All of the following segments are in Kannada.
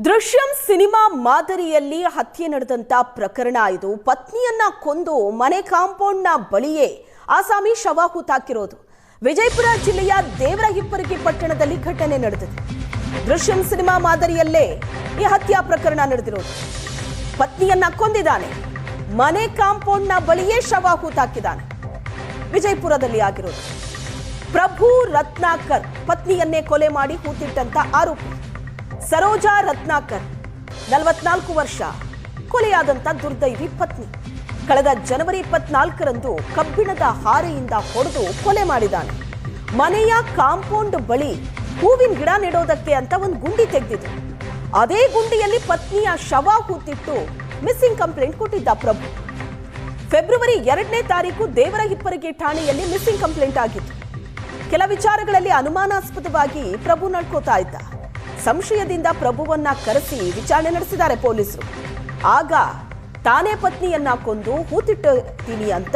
ದೃಶ್ಯಂ ಸಿನಿಮಾ ಮಾದರಿಯಲ್ಲಿ ಹತ್ಯೆ ನಡೆದಂತ ಪ್ರಕರಣ ಇದು. ಪತ್ನಿಯನ್ನ ಕೊಂದು ಮನೆ ಕಾಂಪೌಂಡ್ನ ಬಳಿಯೇ ಆಸಾಮಿ ಶವ ಹೂತಾಕಿರೋದು. ವಿಜಯಪುರ ಜಿಲ್ಲೆಯ ದೇವರಹಿಪ್ಪರಗಿ ಪಟ್ಟಣದಲ್ಲಿ ಘಟನೆ ನಡೆದಿದೆ. ದೃಶ್ಯಂ ಸಿನಿಮಾ ಮಾದರಿಯಲ್ಲೇ ಈ ಹತ್ಯಾ ಪ್ರಕರಣ ನಡೆದಿರೋದು. ಪತ್ನಿಯನ್ನ ಕೊಂದಿದ್ದಾನೆ, ಮನೆ ಕಾಂಪೌಂಡ್ನ ಬಳಿಯೇ ಶವ ಹೂತಾಕಿದ್ದಾನೆ. ವಿಜಯಪುರದಲ್ಲಿ ಆಗಿರೋದು. ಪ್ರಭು ರತ್ನಾಕರ್ ಪತ್ನಿಯನ್ನೇ ಕೊಲೆ ಮಾಡಿ ಹೂತಿಟ್ಟಂತ ಆರೋಪಿ. ಸರೋಜಾ ರತ್ನಾಕರ್ 44 ವರ್ಷ, ಕೊಲೆಯಾದಂತ ದುರ್ದೈವಿ ಪತ್ನಿ. ಕಳೆದ ಜನವರಿ 24ರಂದು ಕಬ್ಬಿಣದ ಹಾರೆಯಿಂದ ಹೊಡೆದು ಕೊಲೆ ಮಾಡಿದ್ದಾನೆ. ಮನೆಯ ಕಾಂಪೌಂಡ್ ಬಳಿ ಹೂವಿನ ಗಿಡ ನೆಡೋದಕ್ಕೆ ಅಂತ ಒಂದು ಗುಂಡಿ ತೆಗೆದಿದ್ರು. ಅದೇ ಗುಂಡಿಯಲ್ಲಿ ಪತ್ನಿಯ ಶವ ಹೂತಿಟ್ಟು ಮಿಸ್ಸಿಂಗ್ ಕಂಪ್ಲೇಂಟ್ ಕೊಟ್ಟಿದ್ದ ಪ್ರಭು. ಫೆಬ್ರವರಿ 2ನೇ ತಾರೀಕು ದೇವರಹಿಪ್ಪರಗಿ ಠಾಣೆಯಲ್ಲಿ ಮಿಸ್ಸಿಂಗ್ ಕಂಪ್ಲೇಂಟ್ ಆಗಿತ್ತು. ಕೆಲ ವಿಚಾರಗಳಲ್ಲಿ ಅನುಮಾನಾಸ್ಪದವಾಗಿ ಪ್ರಭು ನಡ್ಕೋತಾ ಇದ್ದ. ಸಂಶಯದಿಂದ ಪ್ರಭುವನ್ನ ಕರೆಸಿ ವಿಚಾರಣೆ ನಡೆಸಿದ್ದಾರೆ ಪೊಲೀಸರು. ಆಗ ತಾನೇ ಪತ್ನಿಯನ್ನ ಕೊಂದು ಹೂತಿಟ್ಟಿದ್ದೀನಿ ಅಂತ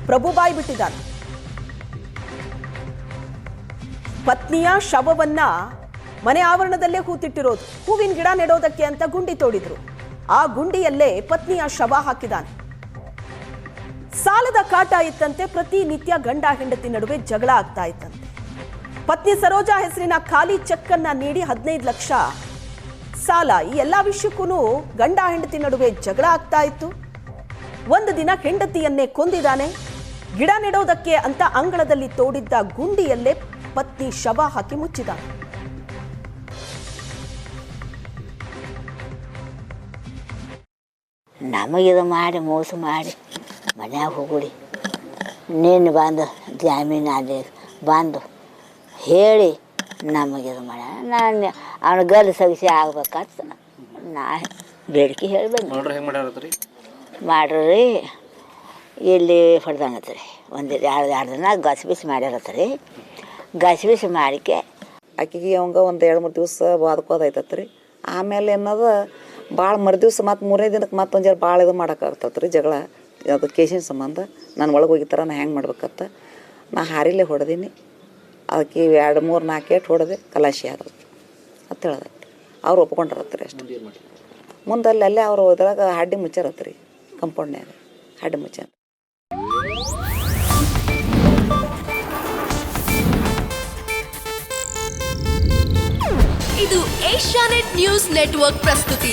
ಪ್ರಭು ಬಾಯಿ ಬಿಟ್ಟಿದ್ದಾನೆ. ಪತ್ನಿಯ ಶವವನ್ನ ಮನೆ ಆವರಣದಲ್ಲೇ ಹೂತಿಟ್ಟಿರೋದು. ಹೂವಿನ ಗಿಡ ನೆಡೋದಕ್ಕೆ ಅಂತ ಗುಂಡಿ ತೋಡಿದ್ರು. ಆ ಗುಂಡಿಯಲ್ಲೇ ಪತ್ನಿಯ ಶವ ಹಾಕಿದ್ದಾನೆ. ಸಾಲದ ಕಾಟ ಇತ್ತಂತೆ. ಪ್ರತಿನಿತ್ಯ ಗಂಡ ಹೆಂಡತಿ ನಡುವೆ ಜಗಳ ಆಗ್ತಾ ಇತ್ತಂತೆ. ಪತ್ನಿ ಸರೋಜಾ ಹೆಸರಿನ ಖಾಲಿ ಚೆಕ್ ಅನ್ನ ನೀಡಿ 15 ಲಕ್ಷ ಸಾಲ. ಈ ಎಲ್ಲಾ ವಿಷಯಕ್ಕೂ ಗಂಡ ಹೆಂಡತಿ ನಡುವೆ ಜಗಳ ಆಗ್ತಾ ಇತ್ತು. ಒಂದು ದಿನ ಹೆಂಡತಿಯನ್ನೇ ಕೊಂದಿದ್ದಾನೆ. ಗಿಡ ನೆಡೋದಕ್ಕೆ ಅಂತ ಅಂಗಳದಲ್ಲಿ ತೋಡಿದ್ದ ಗುಂಡಿಯಲ್ಲೇ ಪತ್ನಿ ಶವ ಹಾಕಿ ಮುಚ್ಚಿದ್ದಾನೆ. ನಮಗಿದು ಮಾಡಿ ಮೋಸ ಮಾಡಿ ಮನ್ಯಾಗ ಹೋಗುಡಿ ನೀನು ಬಂದು ಜಾಮೀನು ಅಲ್ಲಿ ಬಂದು ಹೇಳಿ ನಮಗಿದು ಮಾಡ ನಾನು ಅವನ ಗಲ್ಲು ಸಗಿಸಿ ಆಗ್ಬೇಕಂತ ನಾ ಬೇಡಿಕೆ ಹೇಳ್ಬೇಕು. ಮಾಡ್ರಿ ಇಲ್ಲಿ ಹೊಡೆದಂಗತ್ತ ರೀ. ಎರಡು ದಿನ ಗಸ್ಬಿಸಿ ಮಾಡ್ಯಾರತ್ತ ರೀ. ಗಸ್ಬಿಸಿ ಮಾಡಿಕೆ ಆಕೆಗೆ ಅವಂಗ ಒಂದು 2-3 ದಿವಸ ಬಾದ್ಕೋದೈತತ್ ರೀ. ಆಮೇಲೆ ಏನದ ಭಾಳ ಮರುದಿವ್ಸ ಮತ್ತು 3ನೇ ದಿನಕ್ಕೆ ಮತ್ತೊಂದು ಜರ ಭಾಳ ಇದು ಮಾಡೋಕ್ಕಾಗ್ತತ್ ರೀ ಜಗಳ. ಅದು ಕೇಸಿನ ಸಂಬಂಧ ನಾನು ಒಳಗೆ ಹೋಗಿತ್ತಾರ ನಾ ಹೆಂಗೆ ಮಾಡ್ಬೇಕತ್ತ ನಾ ಹಾರಿಲೇ ಹೊಡೆದೀನಿ. ಅದಕ್ಕೆ 2-3-4 ಏಟು ಹೊಡೆದೆ ಕಲಾಶಿ ಆದವು ಅಂತ ಹೇಳ್ದೈತಿ. ಅವ್ರು ಒಪ್ಕೊಂಡ್ರತ್ರಿ ಅಷ್ಟು. ಮುಂದೆ ಅಲ್ಲೇ ಅವ್ರು ಇದ್ರಾಗ ಹಡ್ಡಿ ಮುಚ್ಚಾರತ್ರಿ, ಕಂಪೌಂಡ್ನ್ಯಾಗ ಹಡ್ಡಿ ಮುಚ್ಚಾರ. ಇದು ಏಷ್ಯಾನೆಟ್ ನ್ಯೂಸ್ ನೆಟ್ವರ್ಕ್ ಪ್ರಸ್ತುತಿ.